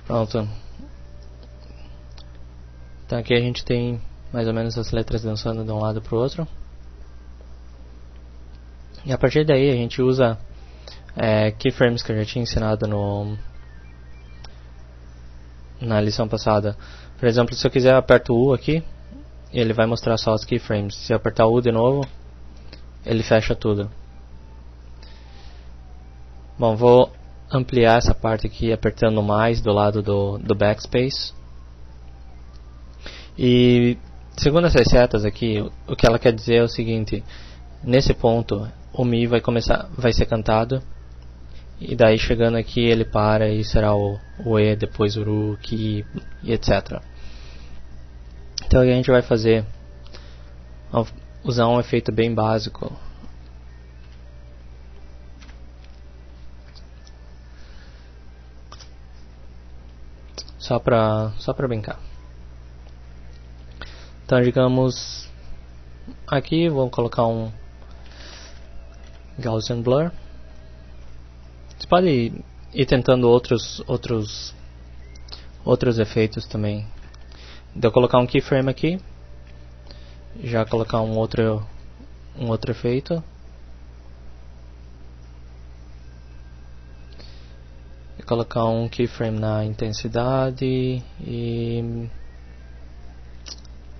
Pronto. Então aqui a gente tem mais ou menos as letras dançando de um lado para o outro. E a partir daí a gente usa keyframes que eu já tinha ensinado na lição passada. Por exemplo, se eu quiser aperto o U aqui, ele vai mostrar só os keyframes. Se eu apertar o U de novo, ele fecha tudo. Bom, vou ampliar essa parte aqui apertando mais do lado do backspace. E segundo essas setas aqui, o que ela quer dizer é o seguinte: nesse ponto o Mi vai ser cantado, e daí chegando aqui ele para e será o E, depois o Ru, Ki e etc. Então a gente vai usar um efeito bem básico. Só pra brincar. Então digamos, aqui vou colocar um Gaussian Blur. Você pode ir tentando outros efeitos também. Então colocar um keyframe aqui, já colocar um outro efeito. E colocar um keyframe na intensidade e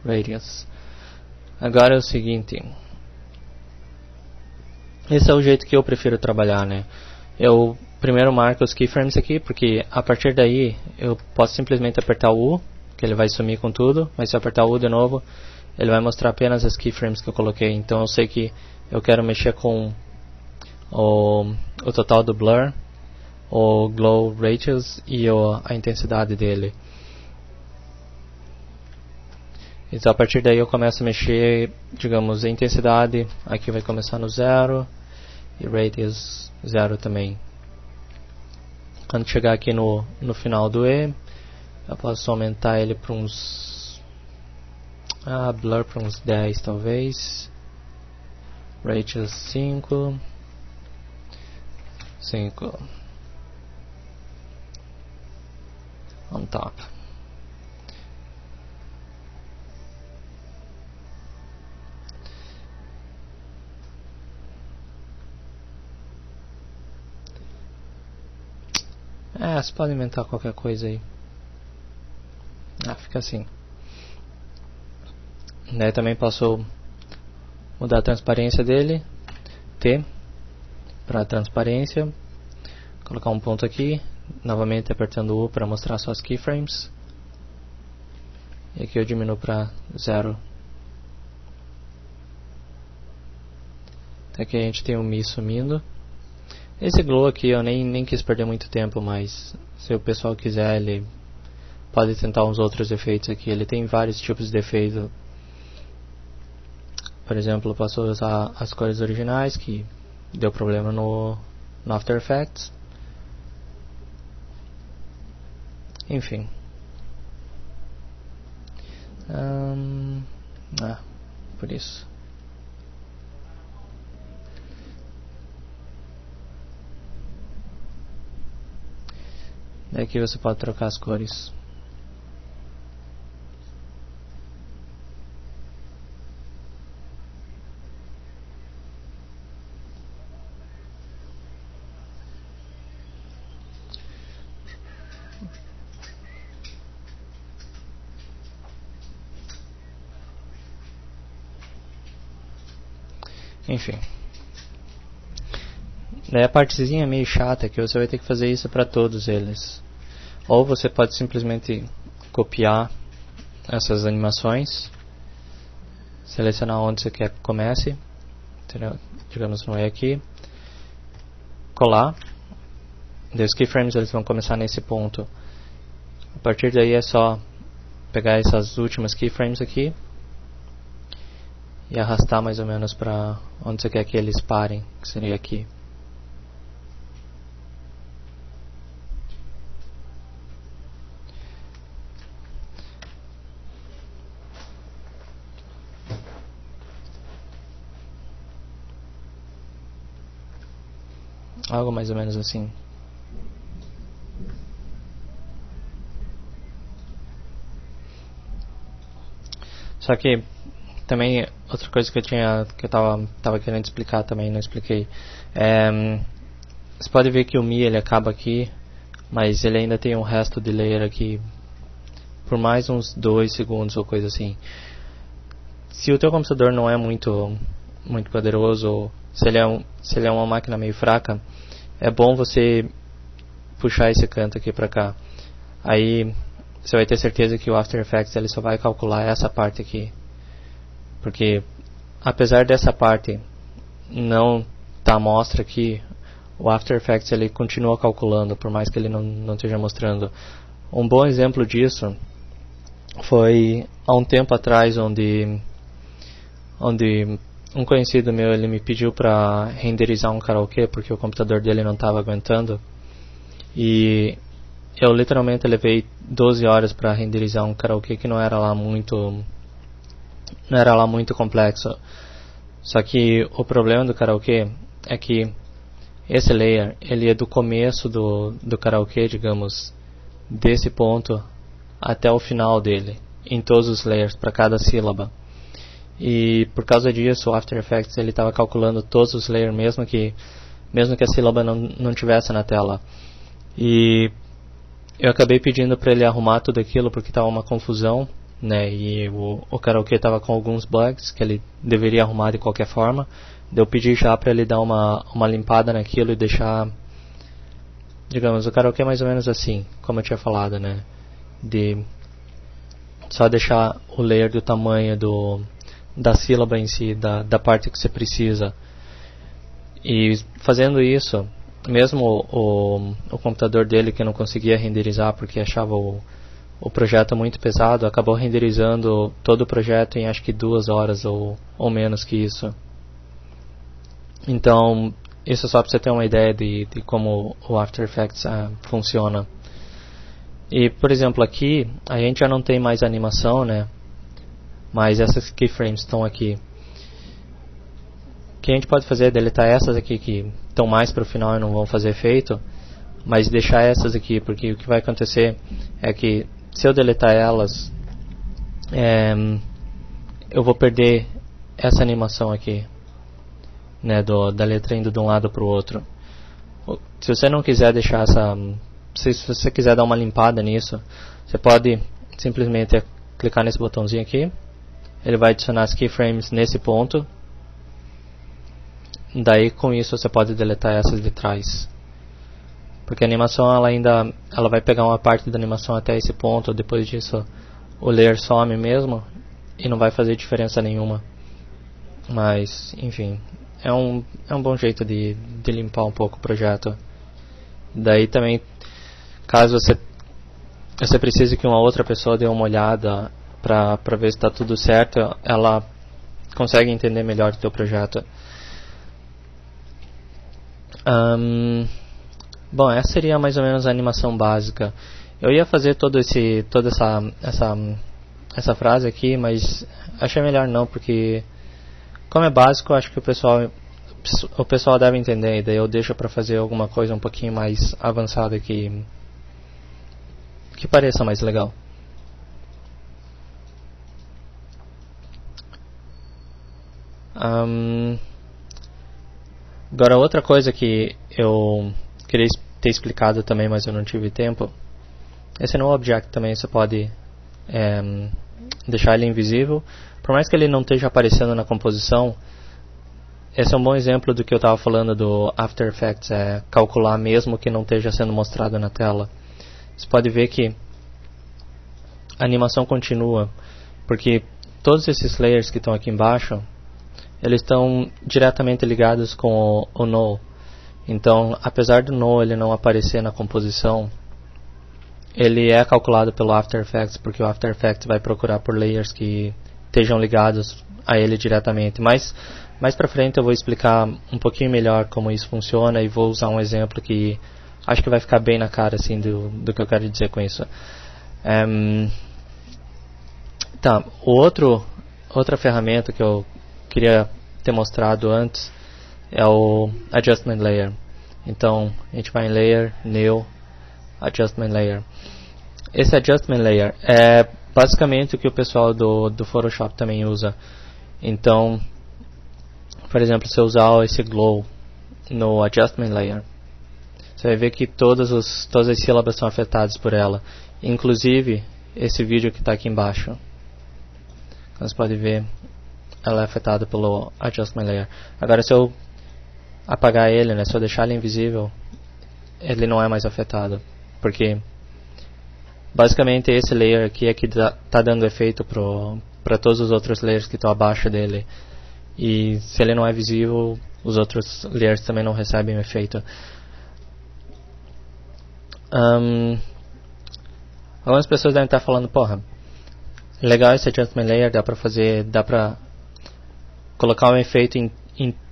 radius. Agora é o seguinte, esse é o jeito que eu prefiro trabalhar, né? Eu primeiro marco os keyframes aqui, porque a partir daí eu posso simplesmente apertar o U, que ele vai sumir com tudo, mas se eu apertar o U de novo, ele vai mostrar apenas as keyframes que eu coloquei. Então eu sei que eu quero mexer com o total do blur, o glow ratios e a intensidade dele. Então a partir daí eu começo a mexer, digamos, a intensidade aqui vai começar no 0 e radius 0 também. Quando chegar aqui no final do E, eu posso aumentar ele para uns blur para uns 10 talvez, radius 5 on top. Você pode inventar qualquer coisa aí. Fica assim. Daí também posso mudar a transparência dele, T para transparência, colocar um ponto aqui, novamente apertando U para mostrar só as keyframes, e aqui eu diminuo para 0. Aqui a gente tem o Mi sumindo. Esse glow aqui eu nem quis perder muito tempo, mas se o pessoal quiser, ele pode tentar uns outros efeitos aqui. Ele tem vários tipos de efeito. Por exemplo, eu posso usar as cores originais, que deu problema no After Effects. Enfim. Por isso. Aqui você pode trocar as cores. Enfim. Daí a partezinha meio chata que você vai ter que fazer isso para todos eles. Ou você pode simplesmente copiar essas animações, selecionar onde você quer que comece, digamos no E aqui, colar. Daí os keyframes eles vão começar nesse ponto. A partir daí é só pegar essas últimas keyframes aqui e arrastar mais ou menos para onde você quer que eles parem, que seria aqui. Algo mais ou menos assim. Só que também outra coisa que eu tava querendo explicar também, não expliquei. Você pode ver que o Mi ele acaba aqui, mas ele ainda tem um resto de layer aqui por mais uns 2 segundos ou coisa assim. Se o teu computador não é muito poderoso, ou se ele é uma máquina meio fraca, é bom você puxar esse canto aqui pra cá. Aí você vai ter certeza que o After Effects ele só vai calcular essa parte aqui. Porque apesar dessa parte não tá à mostra aqui, o After Effects ele continua calculando, por mais que ele não esteja mostrando. Um bom exemplo disso foi há um tempo atrás, onde um conhecido meu ele me pediu para renderizar um karaokê porque o computador dele não estava aguentando, e eu literalmente levei 12 horas para renderizar um karaokê que não era lá muito complexo. Só que o problema do karaokê é que esse layer ele é do começo do karaokê, digamos, desse ponto até o final dele, em todos os layers, para cada sílaba. E por causa disso o After Effects ele estava calculando todos os layers, mesmo que a sílaba não tivesse na tela. E eu acabei pedindo para ele arrumar tudo aquilo porque estava uma confusão, né? E o karaokê estava com alguns bugs que ele deveria arrumar de qualquer forma. Eu pedi já para ele dar uma limpada naquilo e deixar, digamos, o karaokê mais ou menos assim, como eu tinha falado, né? De só deixar o layer do tamanho da sílaba em si, da parte que você precisa. E fazendo isso, mesmo o computador dele, que não conseguia renderizar porque achava o projeto muito pesado, acabou renderizando todo o projeto em acho que 2 horas ou menos que isso. Então, isso é só para você ter uma ideia de como o After Effects funciona. E, por exemplo, aqui a gente já não tem mais animação, né? Mas essas keyframes estão aqui. O que a gente pode fazer é deletar essas aqui que estão mais para o final e não vão fazer efeito, mas deixar essas aqui, porque o que vai acontecer é que se eu deletar elas, eu vou perder essa animação aqui, né, da letra indo de um lado para o outro. Se você não quiser deixar se você quiser dar uma limpada nisso, você pode simplesmente clicar nesse botãozinho aqui. Ele vai adicionar as keyframes nesse ponto. Daí com isso você pode deletar essas de trás. Porque a animação ela vai pegar uma parte da animação até esse ponto. Depois disso o layer some mesmo e não vai fazer diferença nenhuma. Mas enfim, é um bom jeito de limpar um pouco o projeto. Daí também, caso você precise que uma outra pessoa dê uma olhada para ver se está tudo certo, ela consegue entender melhor o teu projeto. Bom, essa seria mais ou menos a animação básica. Eu ia fazer toda essa frase aqui, mas achei melhor não, porque como é básico, acho que o pessoal deve entender, e daí eu deixo para fazer alguma coisa um pouquinho mais avançada que pareça mais legal. Agora outra coisa que eu queria ter explicado também, mas eu não tive tempo. Esse no Object também você pode deixar ele invisível, por mais que ele não esteja aparecendo na composição. Esse é um bom exemplo do que eu estava falando do After Effects, calcular mesmo que não esteja sendo mostrado na tela. Você pode ver que a animação continua, porque todos esses layers que estão aqui embaixo, eles estão diretamente ligados com o null. Então, apesar do null ele não aparecer na composição, ele é calculado pelo After Effects, porque o After Effects vai procurar por layers que estejam ligados a ele diretamente. Mas mais pra frente eu vou explicar um pouquinho melhor como isso funciona e vou usar um exemplo que acho que vai ficar bem na cara assim, do que eu quero dizer com isso. Outra ferramenta que eu queria ter mostrado antes é o Adjustment Layer. Então a gente vai em Layer, New, Adjustment Layer. Esse Adjustment Layer é basicamente o que o pessoal do Photoshop também usa. Então, por exemplo, se eu usar esse glow no Adjustment Layer, você vai ver que todas as sílabas são afetadas por ela, inclusive esse vídeo que está aqui embaixo. Como você pode ver, ela é afetada pelo Adjustment Layer. Agora, se eu apagar ele, né, se eu deixar ele invisível, ele não é mais afetado, porque basicamente esse layer aqui é que está dando efeito para todos os outros layers que estão abaixo dele. E se ele não é visível, os outros layers também não recebem o efeito. Algumas pessoas devem estar falando, porra, legal esse Adjustment Layer, dá pra colocar um efeito em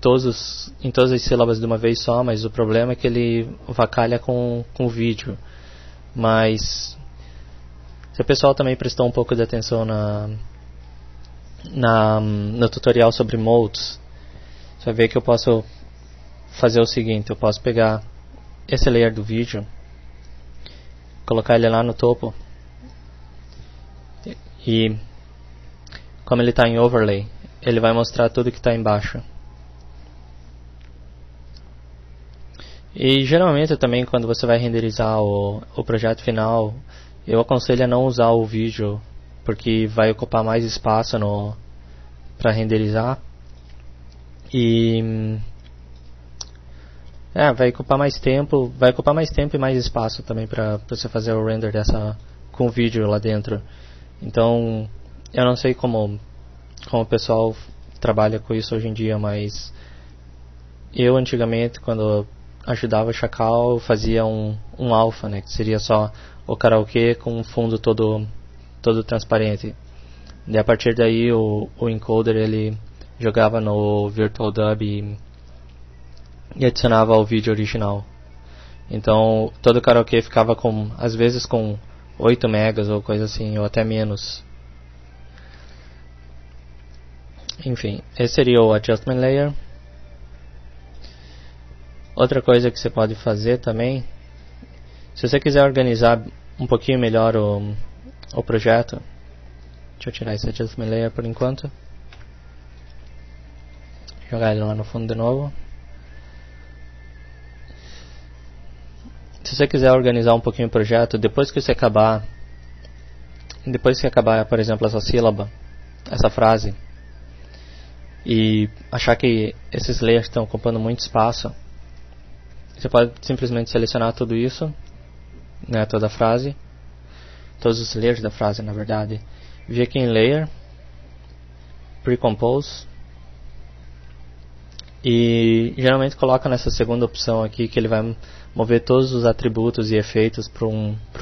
todas as sílabas de uma vez só, mas o problema é que ele avacalha com o vídeo. Mas se o pessoal também prestou um pouco de atenção no tutorial sobre modes, você vai ver que eu posso fazer o seguinte: eu posso pegar esse layer do vídeo, colocar ele lá no topo, e como ele está em overlay, ele vai mostrar tudo que está embaixo. E geralmente também, quando você vai renderizar o projeto final, eu aconselho a não usar o vídeo, porque vai ocupar mais espaço para renderizar. E vai ocupar mais tempo e mais espaço também para você fazer o render com o vídeo lá dentro. Então, eu não sei como o pessoal trabalha com isso hoje em dia, mas eu antigamente, quando ajudava o Chacal, fazia um alpha, né, que seria só o karaokê com um fundo todo transparente. E a partir daí o encoder ele jogava no Virtual Dub e adicionava ao vídeo original. Então todo o karaokê ficava às vezes com 8 megas ou coisa assim, ou até menos. Enfim, esse seria o Adjustment Layer. Outra coisa que você pode fazer também, se você quiser organizar um pouquinho melhor o projeto, deixa eu tirar esse Adjustment Layer por enquanto, jogar ele lá no fundo de novo. Se você quiser organizar um pouquinho o projeto, depois que acabar, por exemplo, essa sílaba, essa frase, e achar que esses layers estão ocupando muito espaço, você pode simplesmente selecionar tudo isso, né, toda a frase, todos os layers da frase, na verdade, vir aqui em Layer, Pre-Compose, e geralmente coloca nessa segunda opção aqui que ele vai mover todos os atributos e efeitos para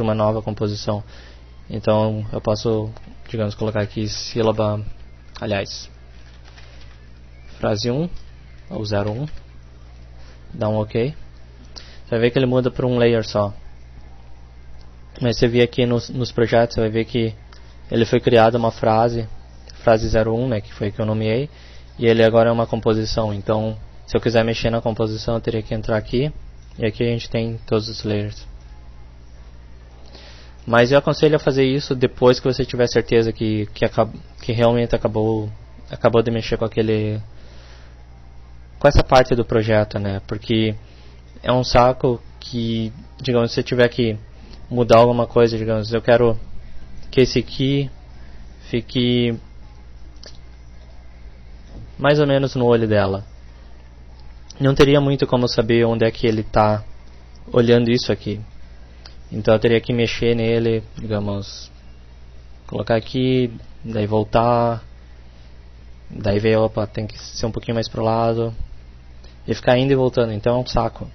uma nova composição. Então eu posso, digamos, colocar aqui frase 1 ou 01, dá um OK. Você vai ver que ele muda para um layer só. Mas você vê aqui nos projetos, você vai ver que ele foi criada uma frase 01, né, que foi que eu nomeei, e ele agora é uma composição. Então, se eu quiser mexer na composição, eu teria que entrar aqui, e aqui a gente tem todos os layers. Mas eu aconselho a fazer isso depois que você tiver certeza que realmente acabou de mexer com essa parte do projeto, né? Porque é um saco que, digamos, se você tiver que mudar alguma coisa, digamos, eu quero que esse aqui fique mais ou menos no olho dela. Não teria muito como saber onde é que ele está olhando isso aqui. Então eu teria que mexer nele, digamos, colocar aqui, daí voltar, daí ver, opa, tem que ser um pouquinho mais pro lado, e ficar indo e voltando. Então é um saco.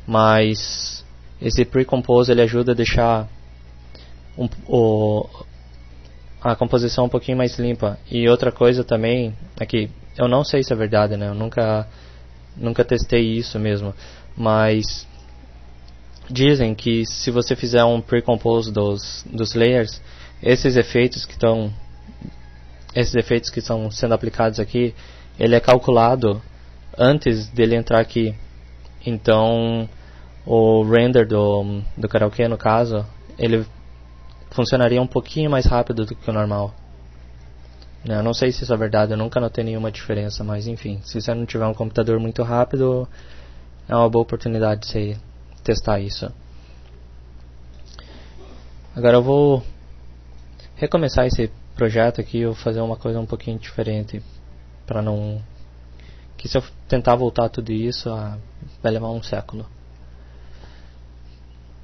Mas esse Pre-Compose ele ajuda a deixar a composição um pouquinho mais limpa. E outra coisa também é que eu não sei se é verdade, né? Eu nunca testei isso mesmo, mas dizem que se você fizer um Pre-Compose dos layers, esses efeitos que estão sendo aplicados aqui, ele é calculado antes dele entrar aqui. Então o render do karaokê, no caso, ele funcionaria um pouquinho mais rápido do que o normal. Eu não sei se isso é verdade, eu nunca notei nenhuma diferença, mas enfim, se você não tiver um computador muito rápido, é uma boa oportunidade de você testar isso. Agora eu vou recomeçar esse projeto aqui, eu vou fazer uma coisa um pouquinho diferente, para não... que se eu tentar voltar tudo isso, vai levar um século.